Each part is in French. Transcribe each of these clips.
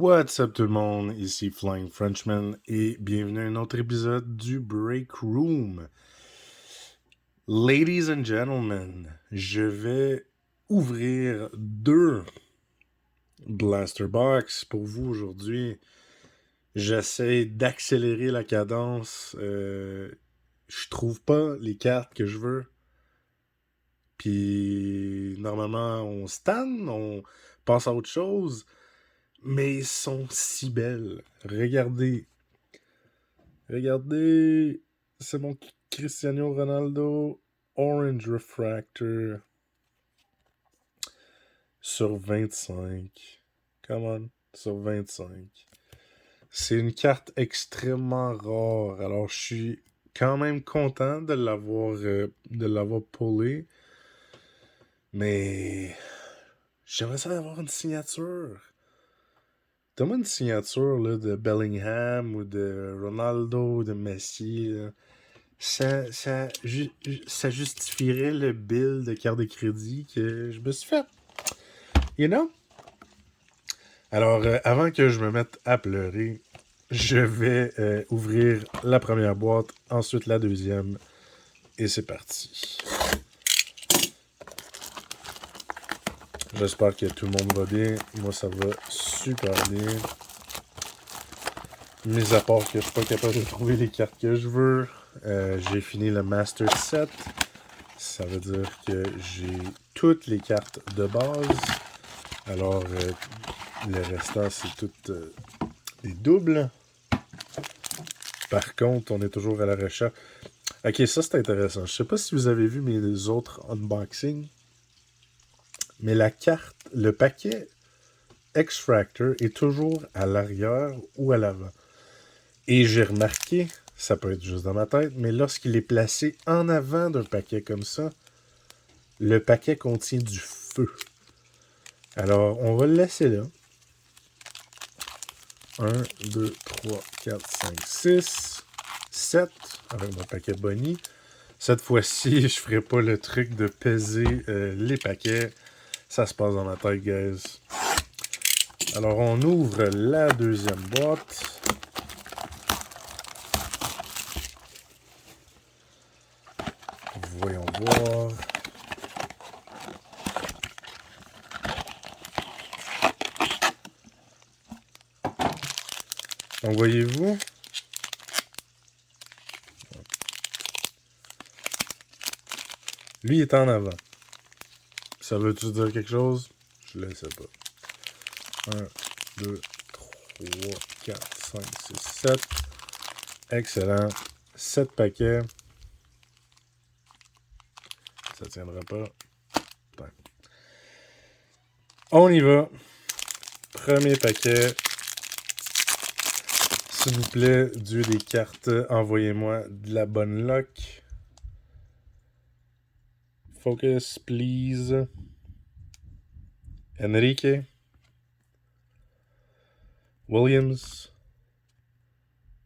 What's up tout le monde, ici Flying Frenchman et bienvenue à un autre épisode du Break Room. Ladies and gentlemen, je vais ouvrir deux Blaster Box pour vous aujourd'hui. J'essaie d'accélérer la cadence. Je trouve pas les cartes que je veux. Puis normalement on stanne, on passe à autre chose. Mais ils sont si belles. Regardez, c'est mon Cristiano Ronaldo Orange Refractor sur 25. Come on, sur 25. C'est une carte extrêmement rare. Alors, je suis quand même content de l'avoir pullé. Mais j'aimerais ça avoir une signature. Donne-moi une signature là, de Bellingham ou de Ronaldo ou de Messi. Là. Ça justifierait le bill de carte de crédit que je me suis fait. You know? Alors, avant que je me mette à pleurer, je vais ouvrir la première boîte, ensuite la deuxième, et c'est parti. J'espère que tout le monde va bien. Moi, ça va super bien. Mis à part que je suis pas capable de trouver les cartes que je veux. J'ai fini le Master Set. Ça veut dire que j'ai toutes les cartes de base. Alors, le restant, c'est toutes des doubles. Par contre, on est toujours à la recherche. Ok, ça c'est intéressant. Je sais pas si vous avez vu mes autres unboxings, mais la carte, le paquet X-Fractor est toujours à l'arrière ou à l'avant. Et j'ai remarqué, ça peut être juste dans ma tête, mais lorsqu'il est placé en avant d'un paquet comme ça, le paquet contient du feu. Alors, on va le laisser là. 1, 2, 3, 4, 5, 6, 7 avec mon paquet Bonnie. Cette fois-ci, je ferai pas le truc de peser les paquets. Ça se passe dans ma tête, guys. Alors, on ouvre la deuxième boîte. Voyons voir. Donc, voyez-vous? Lui, il est en avant. Ça veut-tu dire quelque chose? Je ne le sais pas. 1, 2, 3, 4, 5, 6, 7. Excellent. 7 paquets. Ça tiendra pas. Ben. On y va. Premier paquet. S'il vous plaît, Dieu des cartes, envoyez-moi de la bonne luck. Focus, please. Enrique. Williams.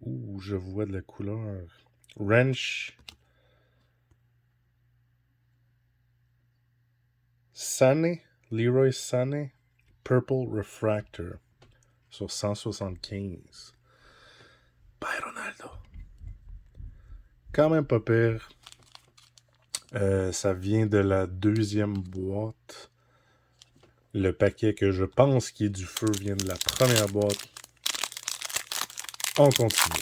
Ouh, je vois de la couleur. Wrench. Sané. Leroy Sané. Purple Refractor. Sur 175. Bye, Ronaldo. Quand même pas pire. Ça vient de la deuxième boîte. Le paquet que je pense qui est du feu vient de la première boîte. On continue.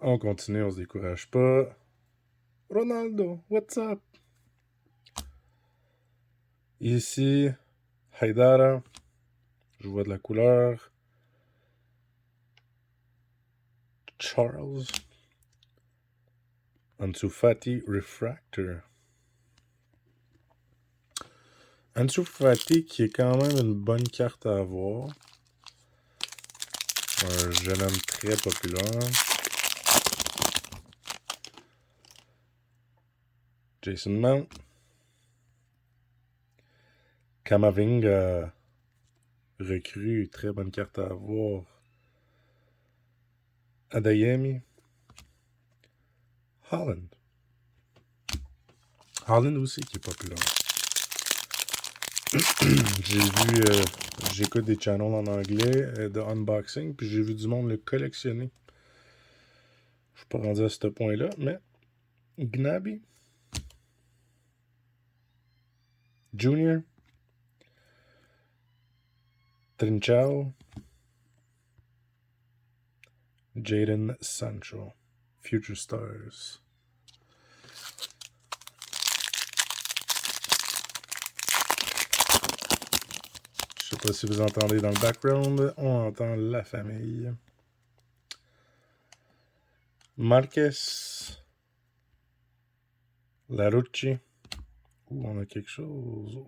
On continue, on se décourage pas. Ronaldo, what's up? Ici, Haidara. Je vois de la couleur. Charles. Ansu Fati Refractor. Ansu Fati qui est quand même une bonne carte à avoir. Un jeune homme très populaire. Jason Mount. Kamavinga. Recrue, très bonne carte à avoir. Adeyemi. Holland. Holland aussi qui est populaire. J'écoute des channels en anglais de unboxing, puis j'ai vu du monde le collectionner. Je suis pas rendu à ce point-là, mais Gnaby Junior, Trinchao, Jadon Sancho, Future Stars. Je sais pas si vous entendez dans le background, on entend la famille. Marquez, Larucci. On a quelque chose.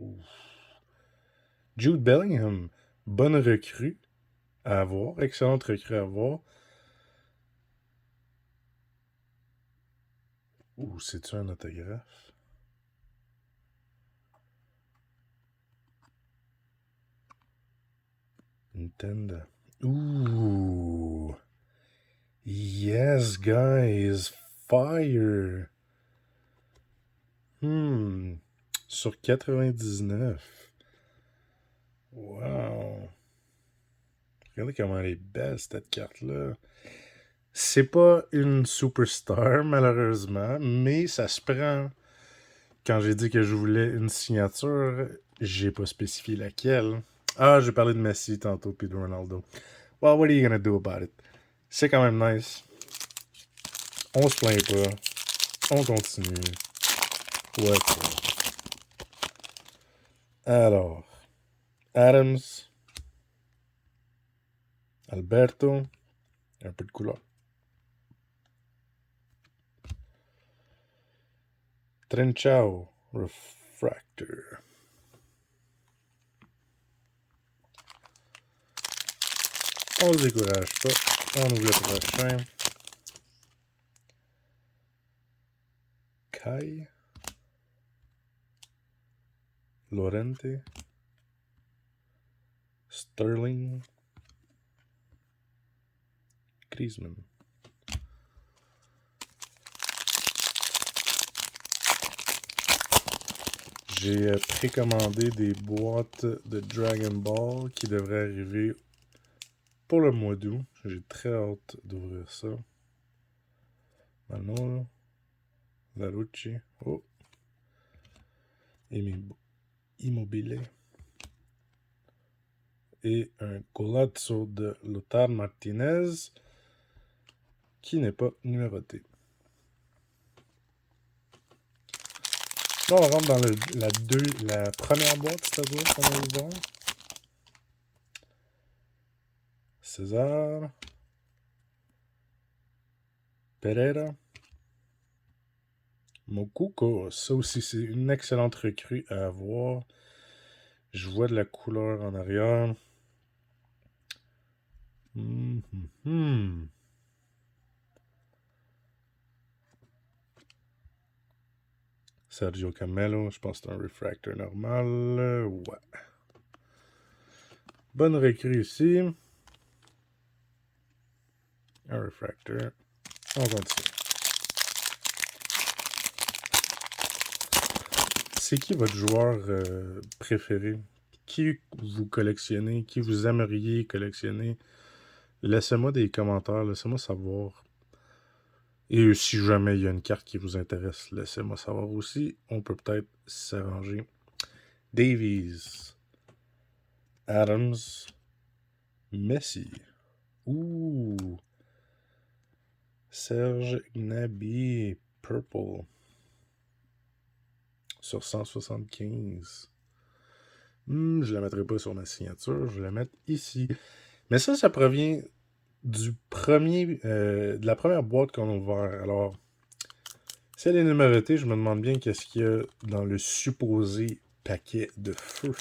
Jude Bellingham, bonne recrue à avoir, excellente recrue à avoir. C'est-tu un autographe? Nintendo. Yes, guys. Fire. Sur 99. Wow. Regardez comment elle est belle, cette carte-là. C'est pas une superstar, malheureusement, mais ça se prend. Quand j'ai dit que je voulais une signature, j'ai pas spécifié laquelle. J'ai parlé de Messi tantôt, puis de Ronaldo. Well, what are you gonna do about it? C'est quand même nice. On se plaint pas. On continue. Ouais. Alors, Adams, Alberto, un peu de couleur. Trinchao, Refractor. On se décourage pas. On ouvre le prochain. Kai. Lorente. Sterling. Griezmann. J'ai précommandé des boîtes de Dragon Ball qui devraient arriver pour le mois d'août. J'ai très hâte d'ouvrir ça. Manolo. Larucci. Immobile. Et un Golazzo de Lothar Martinez qui n'est pas numéroté. Là, on rentre dans la première boîte, c'est-à-dire qu'on a ouvert. César. Pereira. Mokuko. Ça aussi, c'est une excellente recrue à avoir. Je vois de la couleur en arrière. Sergio Camelo, je pense que c'est un refractor normal. Ouais. Bonne recrue ici. Un refractor. On continue. C'est qui votre joueur préféré? Qui vous collectionnez? Qui vous aimeriez collectionner? Laissez-moi des commentaires. Laissez-moi savoir. Et si jamais il y a une carte qui vous intéresse, laissez-moi savoir aussi. On peut peut-être s'arranger. Davies. Adams. Messi. Serge Gnabry. Purple. Sur 175. Je la mettrai pas sur ma signature. Je vais la mettre ici. Mais ça provient de la première boîte qu'on a ouverte. Alors, si elle est numérotée, je me demande bien qu'est-ce qu'il y a dans le supposé paquet de feu.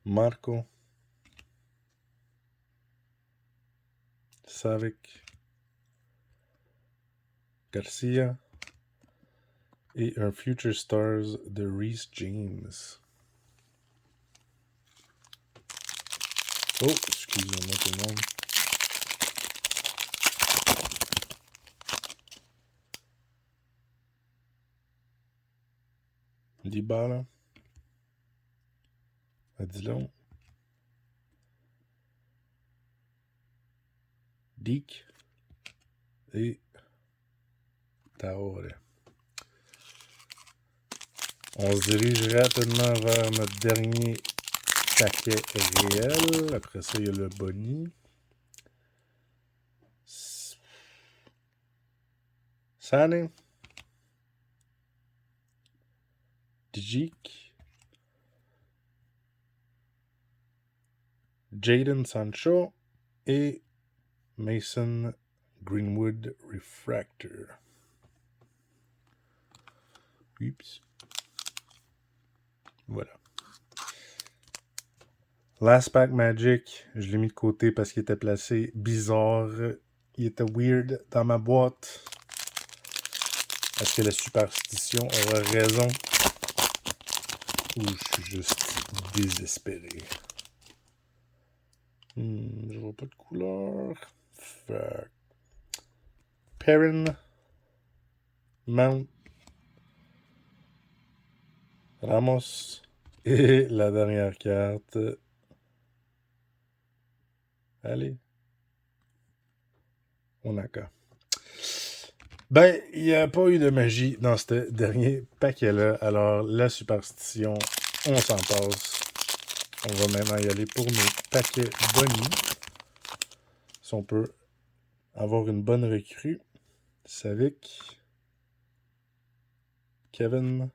Marco. Savic. Garcia. Et un Future Stars de Reece James. Excusez-moi tout le monde. Dybala. Adilon. Deke. Et Traoré. On se dirige rapidement vers notre dernier paquet réel. Après ça, il y a le Boni. Sané. Djik. Jadon Sancho. Et Mason Greenwood Refractor. Oups. Voilà. Last Pack Magic, je l'ai mis de côté parce qu'il était placé bizarre. Il était weird dans ma boîte. Est-ce que la superstition aura raison? Ou je suis juste désespéré? Je vois pas de couleur. Fuck. Perrin. Mount. Ramos. Et la dernière carte. Allez. Onaka. Ben, il n'y a pas eu de magie dans ce dernier paquet-là. Alors, la superstition, on s'en passe. On va maintenant y aller pour nos paquets Boni. Si on peut avoir une bonne recrue. Savic. Kevin.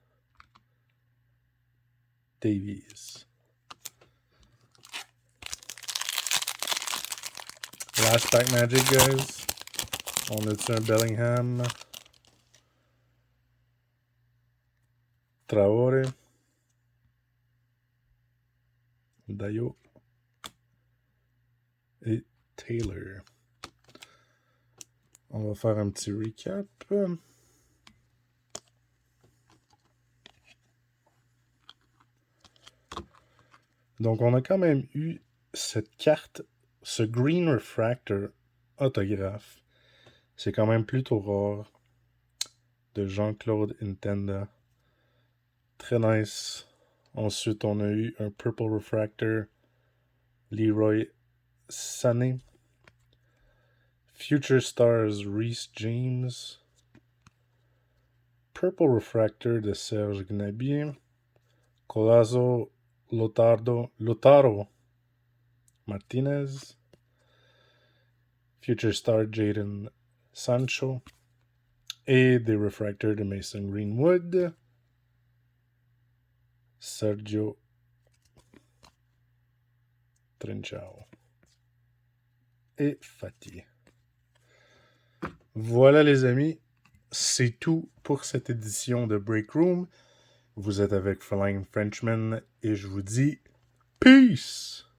Davies. Last Pack Magic, guys. On a-tu un Bellingham? Traoré. Dayo. Et Taylor. On va faire un petit recap. Donc, on a quand même eu cette carte, ce Green Refractor autographe. C'est quand même plutôt rare. De Jean-Claude Intenda. Très nice. Ensuite, on a eu un Purple Refractor. Leroy Sané. Future Stars Reece James. Purple Refractor de Serge Gnabry. Colazo Lautaro Martinez. Future Star Jadon Sancho. Et des refractors de Mason Greenwood. Sergio Trincao. Et Fati. Voilà les amis, c'est tout pour cette édition de Break Room. Vous êtes avec Flying Frenchman et je vous dis peace!